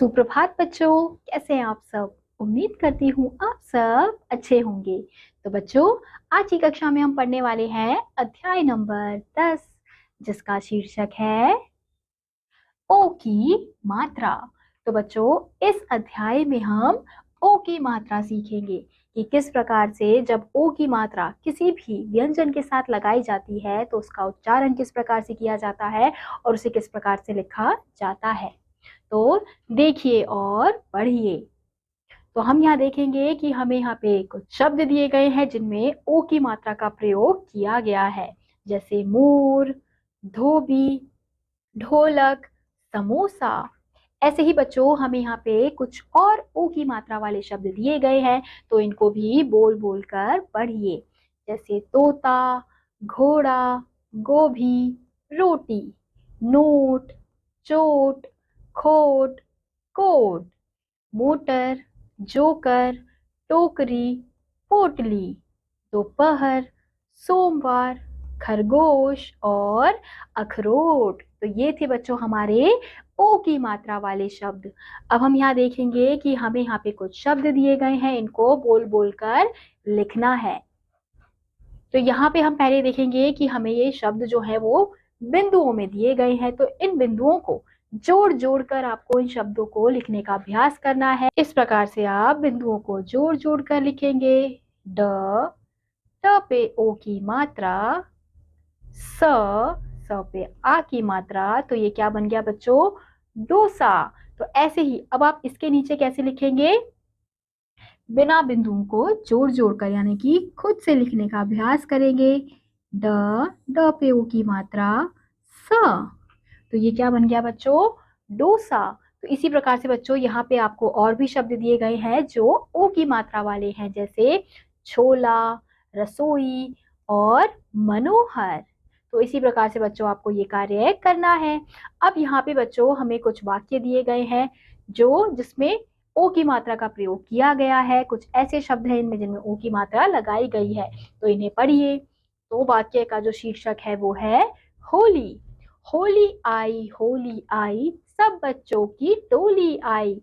सुप्रभात बच्चों, कैसे हैं आप सब। उम्मीद करती हूँ आप सब अच्छे होंगे। तो बच्चों, आज की कक्षा में हम पढ़ने वाले हैं अध्याय नंबर 10, जिसका शीर्षक है ओ की मात्रा। तो बच्चों, इस अध्याय में हम ओ की मात्रा सीखेंगे कि किस प्रकार से जब ओ की मात्रा किसी भी व्यंजन के साथ लगाई जाती है तो उसका उच्चारण किस प्रकार से किया जाता है और उसे किस प्रकार से लिखा जाता है। तो देखिए और पढ़िए। तो हम यहाँ देखेंगे कि हमें यहाँ पे कुछ शब्द दिए गए हैं जिनमें ओ की मात्रा का प्रयोग किया गया है, जैसे मोर, धोबी, ढोलक, समोसा। ऐसे ही बच्चों हमें यहाँ पे कुछ और ओ की मात्रा वाले शब्द दिए गए हैं, तो इनको भी बोल बोल कर पढ़िए, जैसे तोता, घोड़ा, गोभी, रोटी, नोट, चोट, खोट, कोट, मोटर, जोकर, टोकरी, पोटली, दोपहर, सोमवार, खरगोश और अखरोट। तो ये थे बच्चों हमारे ओ की मात्रा वाले शब्द। अब हम यहाँ देखेंगे कि हमें यहाँ पे कुछ शब्द दिए गए हैं, इनको बोल बोल कर लिखना है। तो यहाँ पे हम पहले देखेंगे कि हमें ये शब्द जो है वो बिंदुओं में दिए गए हैं, तो इन बिंदुओं को जोड़ जोड़ कर आपको इन शब्दों को लिखने का अभ्यास करना है। इस प्रकार से आप बिंदुओं को जोड़ जोड़ कर लिखेंगे। ड पे ओ की मात्रा, स पे आ की मात्रा, तो ये क्या बन गया बच्चों, डोसा। तो ऐसे ही अब आप इसके नीचे कैसे लिखेंगे, बिना बिंदुओं को जोड़ जोड़ कर, यानी कि खुद से लिखने का अभ्यास करेंगे। ड पे ओ की मात्रा, स, तो ये क्या बन गया बच्चों, डोसा। तो इसी प्रकार से बच्चों यहाँ पे आपको और भी शब्द दिए गए हैं जो ओ की मात्रा वाले हैं, जैसे छोला, रसोई और मनोहर। तो इसी प्रकार से बच्चों आपको ये कार्य करना है। अब यहाँ पे बच्चों हमें कुछ वाक्य दिए गए हैं जो जिसमें ओ की मात्रा का प्रयोग किया गया है। कुछ ऐसे शब्द हैं इनमें जिनमें ओ की मात्रा लगाई गई है, तो इन्हें पढ़िए। तो वाक्य का जो शीर्षक है वो है होली। होली आई, सब बच्चों की टोली आई।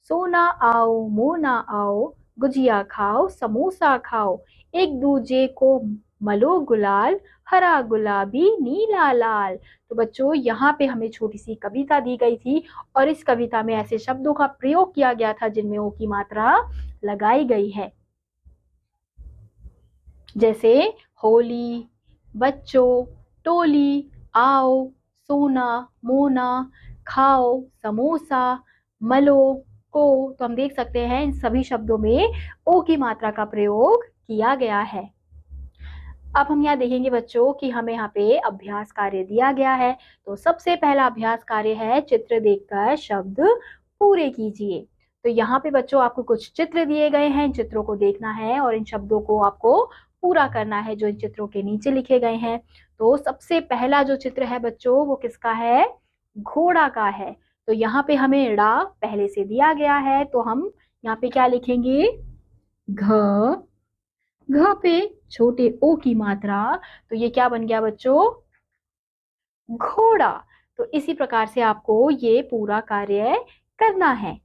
सोना आओ, मोना आओ, गुजिया खाओ, समोसा खाओ, एक दूजे को मलो गुलाल, हरा गुलाबी नीला लाल। तो बच्चों यहाँ पे हमें छोटी सी कविता दी गई थी और इस कविता में ऐसे शब्दों का प्रयोग किया गया था जिनमें ओ की मात्रा लगाई गई है, जैसे होली, बच्चों, टोली, आओ, सोना, मोना, खाओ, समोसा, मलो, को। तो हम देख सकते हैं इन सभी शब्दों में ओ की मात्रा का प्रयोग किया गया है। अब हम यहाँ देखेंगे बच्चों कि हमें यहाँ पे अभ्यास कार्य दिया गया है। तो सबसे पहला अभ्यास कार्य है चित्र देखकर शब्द पूरे कीजिए। तो यहाँ पे बच्चों आपको कुछ चित्र दिए गए हैं, इन चित्रों को देखना है और इन शब्दों को आपको पूरा करना है जो इन चित्रों के नीचे लिखे गए हैं। तो सबसे पहला जो चित्र है बच्चों वो किसका है, घोड़ा का है। तो यहाँ पे हमें ड़ा पहले से दिया गया है, तो हम यहाँ पे क्या लिखेंगे, घ। घ पे छोटे ओ की मात्रा, तो ये क्या बन गया बच्चों, घोड़ा। तो इसी प्रकार से आपको ये पूरा कार्य करना है।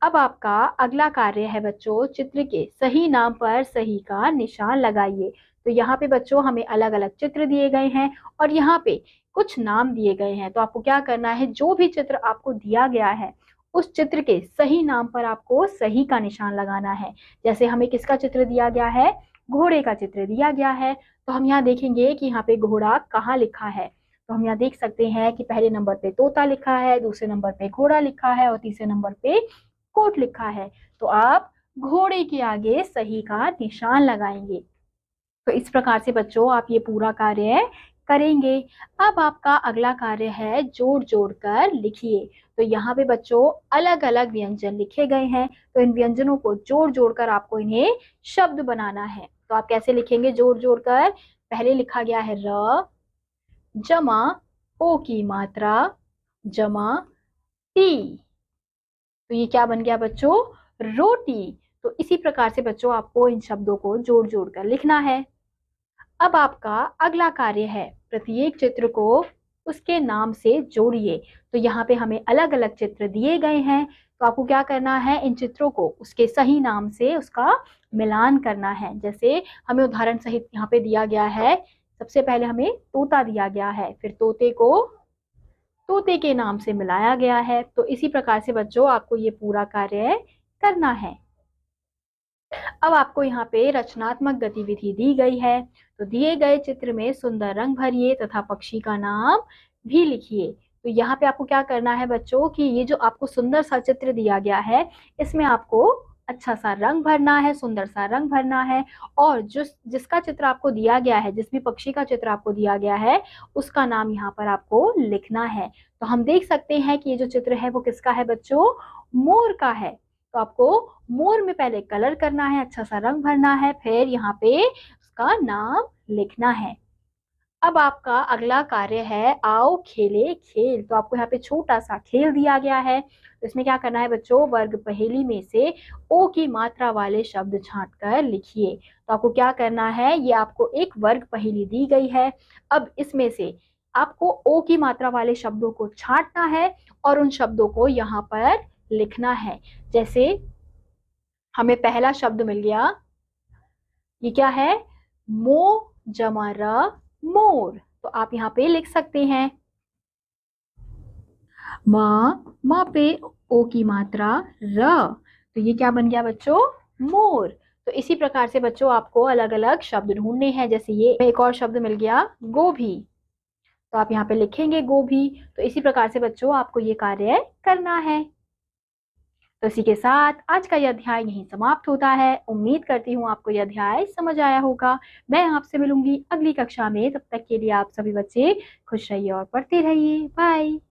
अब आपका अगला कार्य है बच्चों, चित्र के सही नाम पर सही का निशान लगाइए। तो यहाँ पे बच्चों हमें अलग अलग चित्र दिए गए हैं और यहाँ पे कुछ नाम दिए गए हैं। तो आपको क्या करना है, जो भी चित्र आपको दिया गया है उस चित्र के सही नाम पर आपको सही का निशान लगाना है। जैसे हमें किसका चित्र दिया गया है, घोड़े का चित्र दिया गया है। तो हम यहाँ देखेंगे कि यहाँ पे घोड़ा कहाँ लिखा है। तो हम यहाँ देख सकते हैं कि पहले नंबर पे तोता लिखा है, दूसरे नंबर पे घोड़ा लिखा है और तीसरे नंबर पे कोट लिखा है। तो आप घोड़े के आगे सही का निशान लगाएंगे। तो इस प्रकार से बच्चों आप ये पूरा कार्य करेंगे। अब आपका अगला कार्य है जोड़ जोड़ कर लिखिए। तो यहाँ पे बच्चों अलग अलग व्यंजन लिखे गए हैं, तो इन व्यंजनों को जोड़ जोड़ कर आपको इन्हें शब्द बनाना है। तो आप कैसे लिखेंगे जोड़ जोड़ कर, पहले लिखा गया है र जमा ओ की मात्रा जमा टी। तो ये क्या बन गया बच्चों, रोटी। तो इसी प्रकार से बच्चों आपको इन शब्दों को जोड़ जोड़ कर लिखना है। अब आपका अगला कार्य है प्रत्येक चित्र को उसके नाम से जोड़िए। तो यहाँ पे हमें अलग अलग चित्र दिए गए हैं, तो आपको क्या करना है, इन चित्रों को उसके सही नाम से उसका मिलान करना है। जैसे हमें उदाहरण सहित यहाँ पे दिया गया है, सबसे पहले हमें तोता दिया गया है, फिर तोते को तोते के नाम से मिलाया गया है। तो इसी प्रकार से बच्चों आपको ये पूरा कार्य करना है। अब आपको यहाँ पे रचनात्मक गतिविधि दी गई है, तो दिए गए चित्र में सुंदर रंग भरिए तथा पक्षी का नाम भी लिखिए। तो यहाँ पे आपको क्या करना है बच्चों कि ये जो आपको सुंदर सा चित्र दिया गया है, इसमें आपको अच्छा सा रंग भरना है, सुंदर सा रंग भरना है, और जिसका चित्र आपको दिया गया है, जिस भी पक्षी का चित्र आपको दिया गया है, उसका नाम यहाँ पर आपको लिखना है। तो हम देख सकते हैं कि ये जो चित्र है वो किसका है बच्चों, मोर का है। तो आपको मोर में पहले कलर करना है, अच्छा सा रंग भरना है, फिर यहाँ पे उसका नाम लिखना है। अब आपका अगला कार्य है आओ खेले खेल। तो आपको यहाँ पे छोटा सा खेल दिया गया है, तो इसमें क्या करना है बच्चों, वर्ग पहेली में से ओ की मात्रा वाले शब्द छांट कर लिखिए। तो आपको क्या करना है, ये आपको एक वर्ग पहेली दी गई है। अब इसमें से आपको ओ की मात्रा वाले शब्दों को छांटना है और उन शब्दों को यहाँ पर लिखना है। जैसे हमें पहला शब्द मिल गया, ये क्या है, मो जमा र मोर। तो आप यहाँ पे लिख सकते हैं माँ पे ओ की मात्रा र, तो ये क्या बन गया बच्चों, मोर। तो इसी प्रकार से बच्चों आपको अलग अलग शब्द ढूंढने हैं। जैसे ये एक और शब्द मिल गया गोभी, तो आप यहाँ पे लिखेंगे गोभी। तो इसी प्रकार से बच्चों आपको ये कार्य करना है। तो इसी के साथ आज का यह अध्याय यहीं समाप्त होता है। उम्मीद करती हूँ आपको यह अध्याय समझ आया होगा। मैं आपसे मिलूंगी अगली कक्षा में, तब तक के लिए आप सभी बच्चे खुश रहिए और पढ़ते रहिए। बाय।